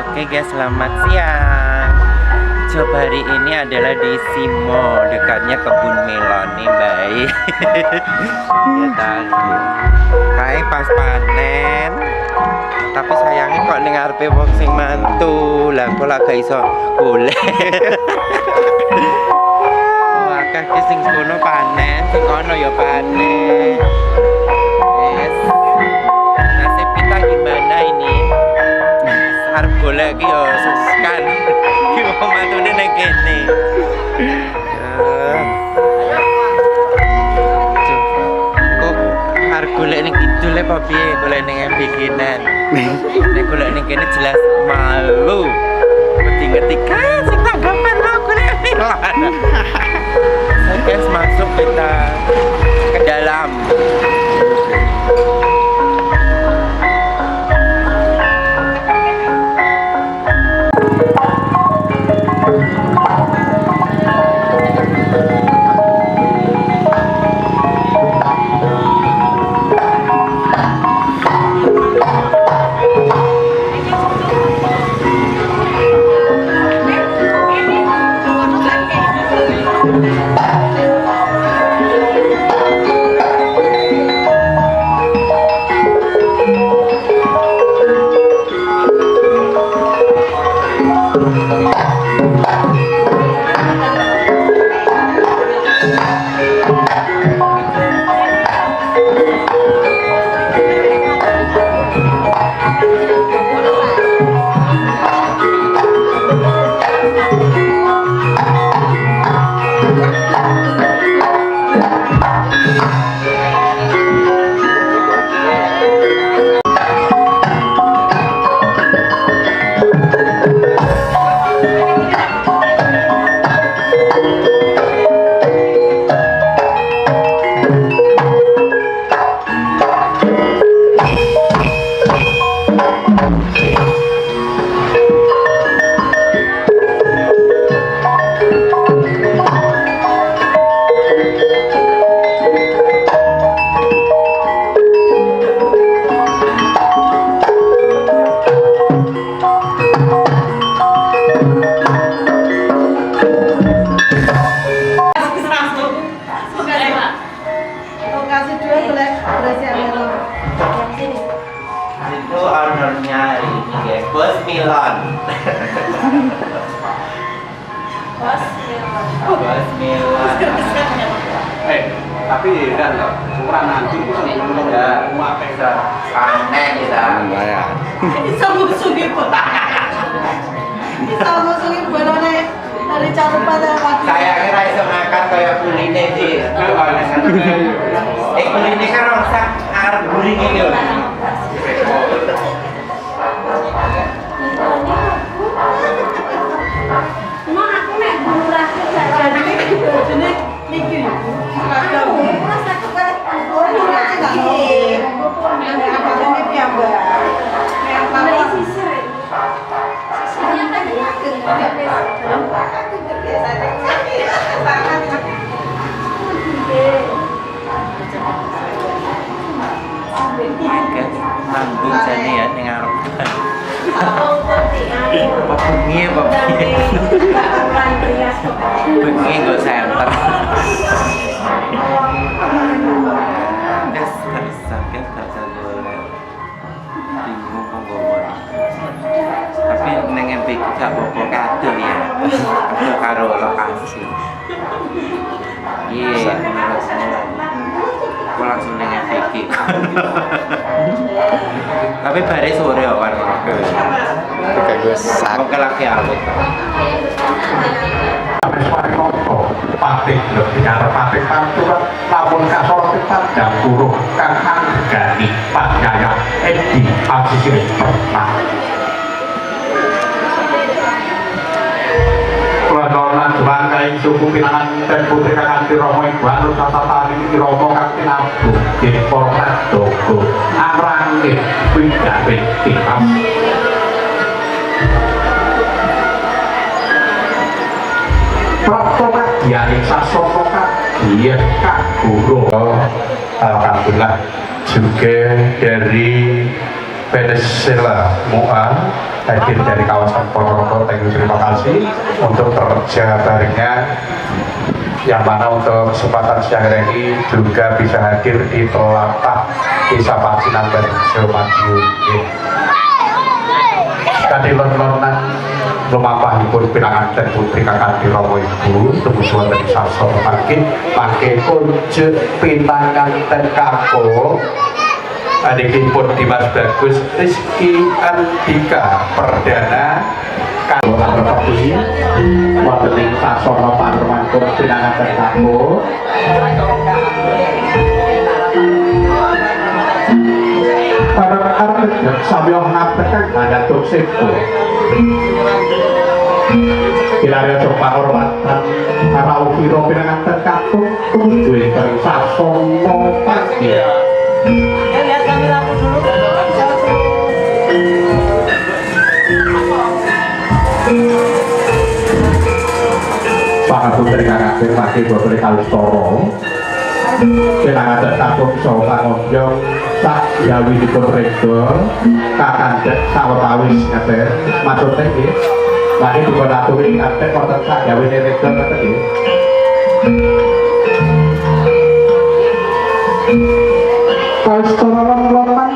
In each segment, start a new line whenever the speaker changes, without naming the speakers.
Oke guys, selamat siang. Job hari ini adalah di Simo, dekatnya kebun melon nih, baik. Ya tahu. Kayak pas panen. Tapi sayangnya kok ning ngarepe wong sing mantu. Lah kok lak gak iso golek. Wah, kakek sing kono panen, sing kono ya panen. Yes. Nasib kita gimana ini? Arep golek iki yo sekan. Ki wong mantune ning kene. Kok arep golek ning kidul apa piye? Golek ning bikinan. Nek golek ning kene jelas malu. Ngerti-ngerti kan sing tanggapan lo golek melon. Guys, masuk kita ke dalam. Itu ownernya ini guys, Bos Milon.
Bos Milon.
Bos Milon.
Tapi kan loh, ukuran nanti
Ya, bisa panen kita.
ya.
Bisa musuhi kota. Bisa musuhi bolone dari calon pada waktu.
Saya kira iso ngangkat kayak kuline di. Kuline kan orang sak arep guring iki lho.
Emang aku nek murah jadi niki. Ada murah satu kan. Murah enggak mau. Apa ini piambak. Yang sisir. Sisirnya kan
Manggung jane ya ning arep. Bengi apa piye? Bengi nggo center. Des sampai kerja boleh. Bingung kok ngomong. Tapi ning MPK gak apa-apa kado ya. Kado karo lokasi. Iya, aku langsung ning MPK. Tapi bare sore ya kan.
Kayak gue sak.
Oke lagi aku.
Patih lebih karo patih panturan lamun kasol tepat dan buruh kang hanggani Pak Yaya Edi Abisir pernah Kuladona Jumangkai suku pinangan dan putri kakak Romo Iqbal Satata ini Romo kakak Nabu Depormat Dogo Amrangit Widawit Tiam Proktomat Dianing Sasono Kagian Kak Guru. Alhamdulillah juga dari Venezuela Mua hadir dari kawasan Ponorogo. Terima kasih untuk kerja baringnya, yang mana untuk kesempatan siang hari ini juga bisa hadir di telatah Desa Pacinan Bareng Madiun. Kadi lon-lonan lumapahipun pinanganten putri kakang Romo Ibu tumuju wonten sasana mangke kunjuk pinanganten kakung adikipun Dimas Bagus Rizky Andika Perdana kawula repakusi wonten ing sasana panemangkung pinanganten kakung arep sampeyan ngatekan Datuk Sepo Ilaria Panghormatan para ukira pinanganten kakung tumuju ing sasana pagi.
Lihat kamera aku dulu.
Pangapunten dari kakak pagi Bapak Kalistoro pinanganten kakung saha pangonjong sak yawi dipun rega kakandhek sawetawis ngaten maksudnya nggih lagi dipun aturi ngaten wonten sak yawine rega ngaten nggih Kalistoro lan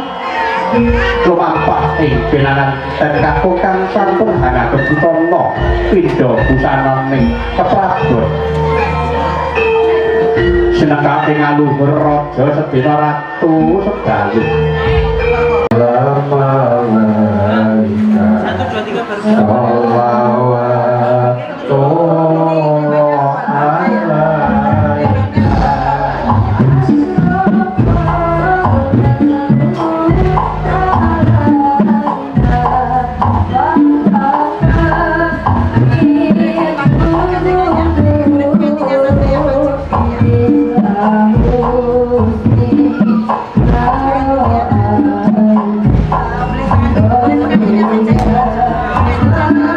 lumampah ing pinanganten kakung kang sampun hangatun utama pindha busana ning keprabot senengake ngaluhur raja sedina ratu sedalu lama walika
1 2 3 baru. Boleh pakai minyak saja.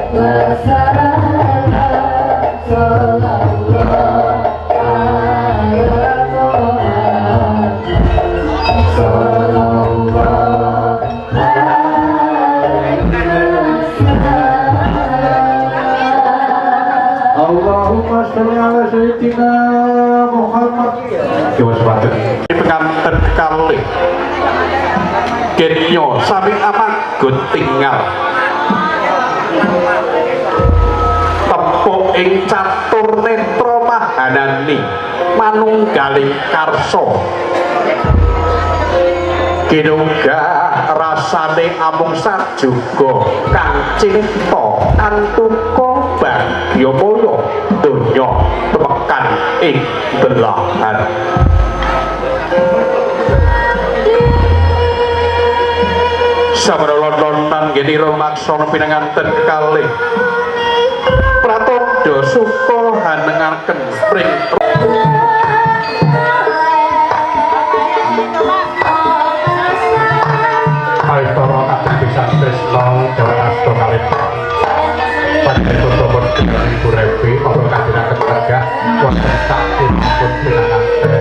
Allahumma sholli ala sayyidina Muhammad. Kiwa sepadan. Penganten kalih. Genyo sami amagut tinggal. Tepuk ing catur netra mahanani manunggaling karsa. Kinungga rasane amung sajuga kang cinta antuka bagya mulya donya temekan ing belahan. Sabrolon-lonan geniro maksana pinanganten kekalih pratandha suka hanengaken pring Aitara kabeh bisa tresna jalan asta kalih panjenengan tutur dengan Ibu Revi kula kadhenaken keluarga wonten sampun pinanganten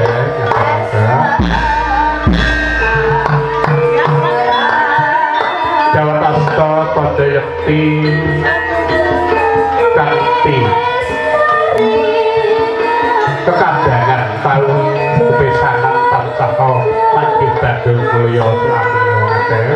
Jalan asta Pandayekti kanthi kekadangan taun kepesanan tansah langgih badhe mulya sami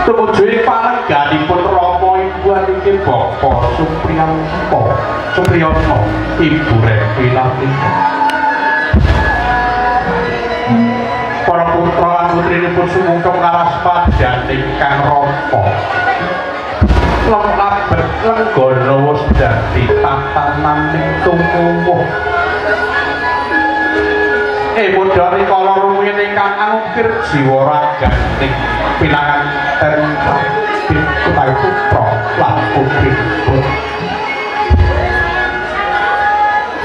Tumuju panengganipun Rama Ibu niki Bapak Supriyanto Ibu Revi Latika. Para putra lan putrinipun sumungkem ngaras padhan ingkang rapa. Lengkap berlenggana wis dadi tatanan tumuwuh. Mudha rikala rumiyin ingkang angukir jiwa raganing pinanganten utawi putra lan putrinipun.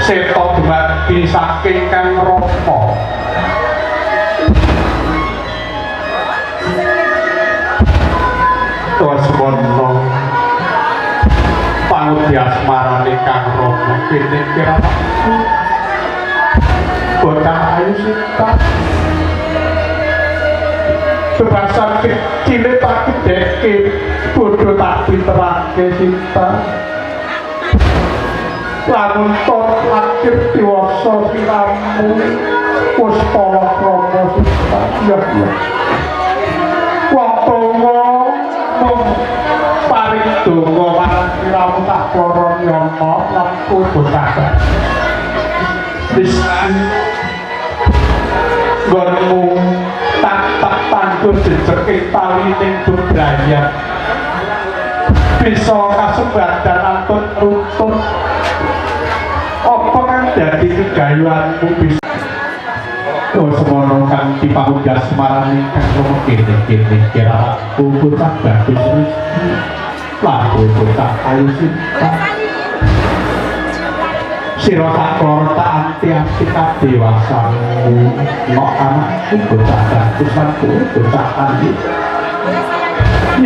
Seta dumadi saking Kang Rama. Wasmana pangudi asmarane Kang Rama kene kira Bocah ayu Sinta Sebasan kecil tak gedeke bodoh tak diterake Sinta lamun tor lakir diwasa siramu wis palakrama Sinta ya waktu mung paring donga marang siramu tak lorone Yomo lampu pusaka Bisnan Gonmu tak tangguh jejeking palining bebrayan bisa kasebat dan antut runtut apa kan dadi kegayuanmu bisa oh semono kang dipanggah semarani kang romo kene kira kubur tak bagus lagu bocah ayu cinta sira sakor tak anti-anti kadewasa nok anakku bocah bagus lan bocah andi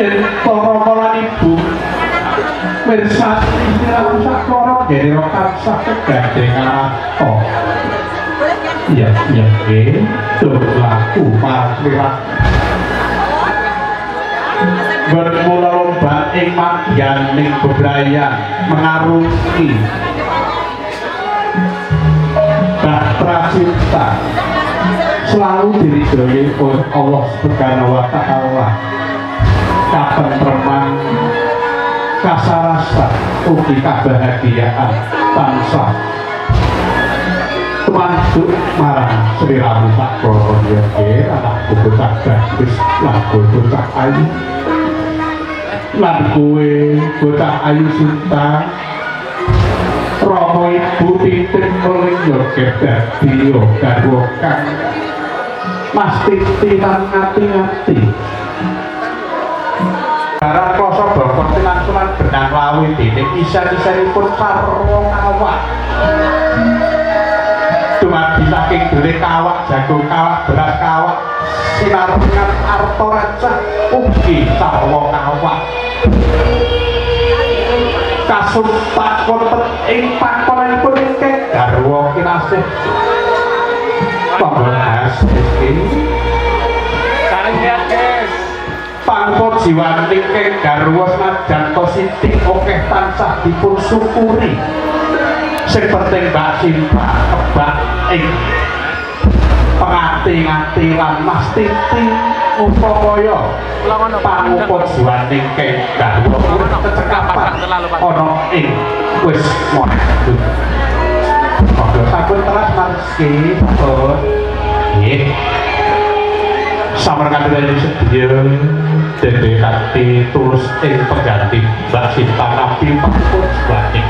yen para lan ibu mirsani sira sakor dene kansah kegandengan oh iya tuh laku marlirat bermula lomba ing magian ning bebrayan mengarungi Batra cinta selalu diridhoi oleh Allah Subhanahu wa taala katentreman kasarasan ugi kebahagiaan tansah mantuk marang Sri Rama Sakoro nggih anakku bocah bagus lan bocah ayu lan kowe bocah ayu cinta Rama ibu titip muling yo dadi yo garwa kang Mas Titi lan ngati-ngati barang kloso bokor tilan-tilan benang lawi dene isan-isanipun sarwa kawak dumadi saking dene kawak jagung kawak beras kawak sinarungan arta receh ugi sarwa kawak kasumpat wonten ing pakonanipun ingkang garwa kinasih pambelas iki saling lihat guys pangkot jiwane ingkang garwa senajan to sithik akeh tansah dipun syukuri sing penting Mbak Sinta kebak ing pengati-ngati lan Mas Titi upaya pangupot jiwaning garwa kecekapan ana ing wis mondhut padha sampun telas marski sampun nggih samarang kadene sedya dene kanthi tulus ing pengganti Mbak Sinta nampi pangupot jiwaning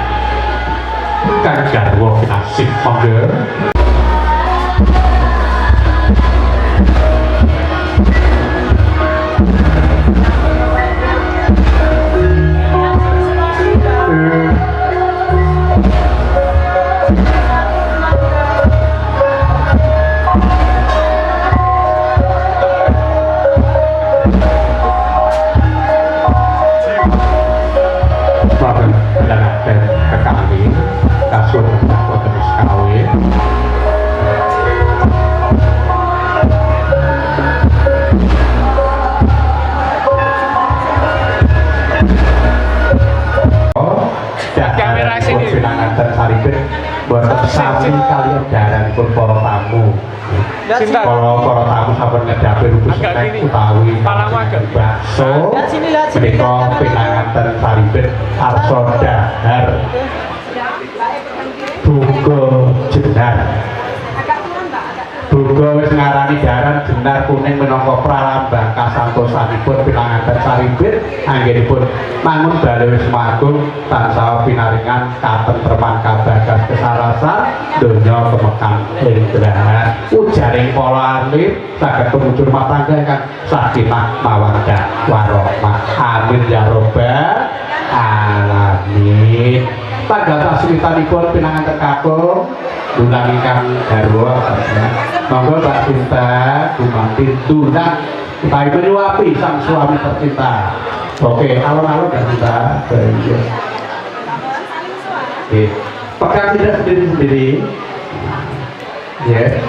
kang garwa kinasih monggo buat sami kalian daranipun para tamu. Para tamu sampun ngedhapi rubus nek utawi bakso menika pinanganten saripit arsa dahar buka jenar buka wis ngarani daran jenar kuning minangka pralambang kasantosanipun pinanganten saripit anggenipun mangun balih Wismagung tansah pinaringan katentreman kabagas kesarasan donya kemekan indrahan ujaring para alim saged tumuju rumah tangga ingkang sakinah mawaddah warahmah amin ya rabbal alamin tanggal sasritanipun pinanganten kakung dunang ingkang garwa monggo Mbak Sinta dumanti dunang utawi menyuapi sang suami tercinta. Oke, alon-alon Mbak Sinta. Pegang tidak sendiri-sendiri. Ya.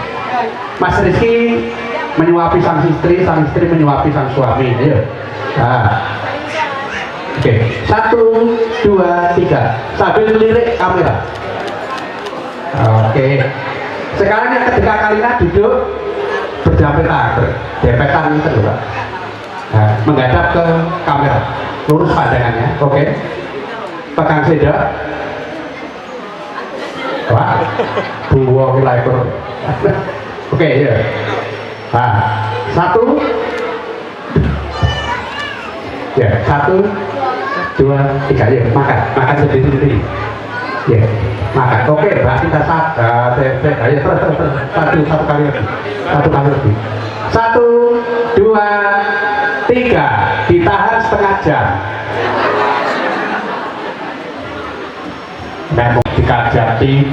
Mas Rizky menyuapi sang istri menyuapi sang suami. Ayo. Nah. Oke, 1, 2, 3 sambil lirik kamera. Oke, sekarang yang ketika kalian duduk berdepetan itu loh Pak. Nah, menghadap ke kamera, lurus pandangannya. Oke, pegang sendok, Wah, dua wilayah kur. Oke ya. Nah, satu, ya satu, dua, tiga ya makan sendiri. Ya, makan. Oke, berarti kita ayo satu kali lagi. Satu, dua, tiga, ditahan setengah jam. Memang dikajati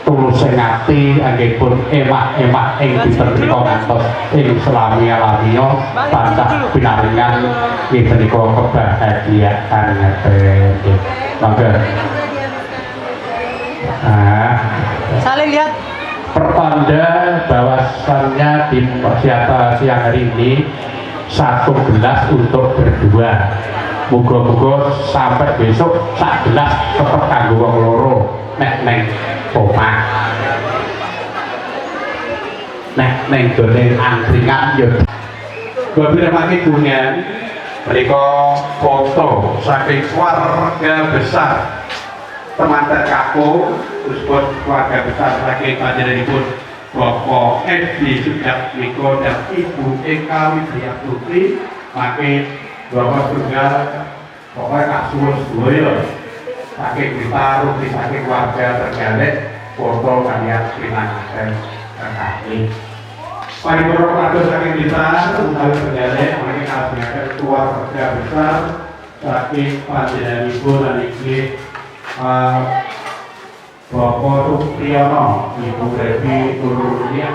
tulus ngati anggipun emak-emak ing dinten menika ngantos ing selami-lamia tansah pinaringan ing menika kebahagiaan ngeten. Monggo.
Saling lihat.
Pertanda bahwasannya di siang hari ini satu gelas untuk berdua. Moga-moga sampai besok sak gelas tetep kanggo wong loro nek neng omah. Nek neng gone angkringan yo. Beberapa hubungan mereka foto saking keluarga besar teman Kapo terus buat keluarga besar saking panjenenganipun Bapak Edi Sujat Miko dan Ibu Eka Widya Putri makin Bapak tunggal pokoknya kasus dua saking ditaruh di saking warga tergalek foto kalian pinangkan terkait paripurna kados saking ditaruh utawi tergalek makin kasunyaken keluarga besar saking panjenenganipun lan iki Bapak Supriyono Ibu Devi Turunia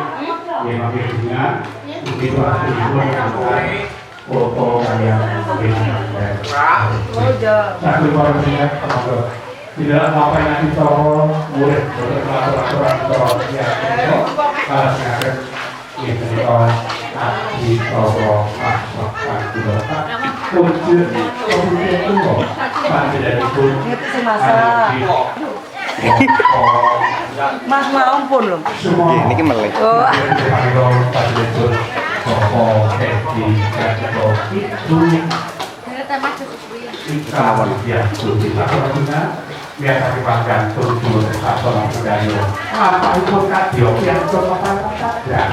yang makin bunga begitu asliipun angkat foto kalian satu orang ingat tidak apa yang nanti tolong murid beraturan ya kalau sekarang ini kalau di tolong masukkan juga kunci kemudian itu tidak dipun
Mas mau ampun loh.
Ini ki melek.
Oh.
Biasa dipakai turun satu budaya. Apa itu kadio yang bermasalah? Ya.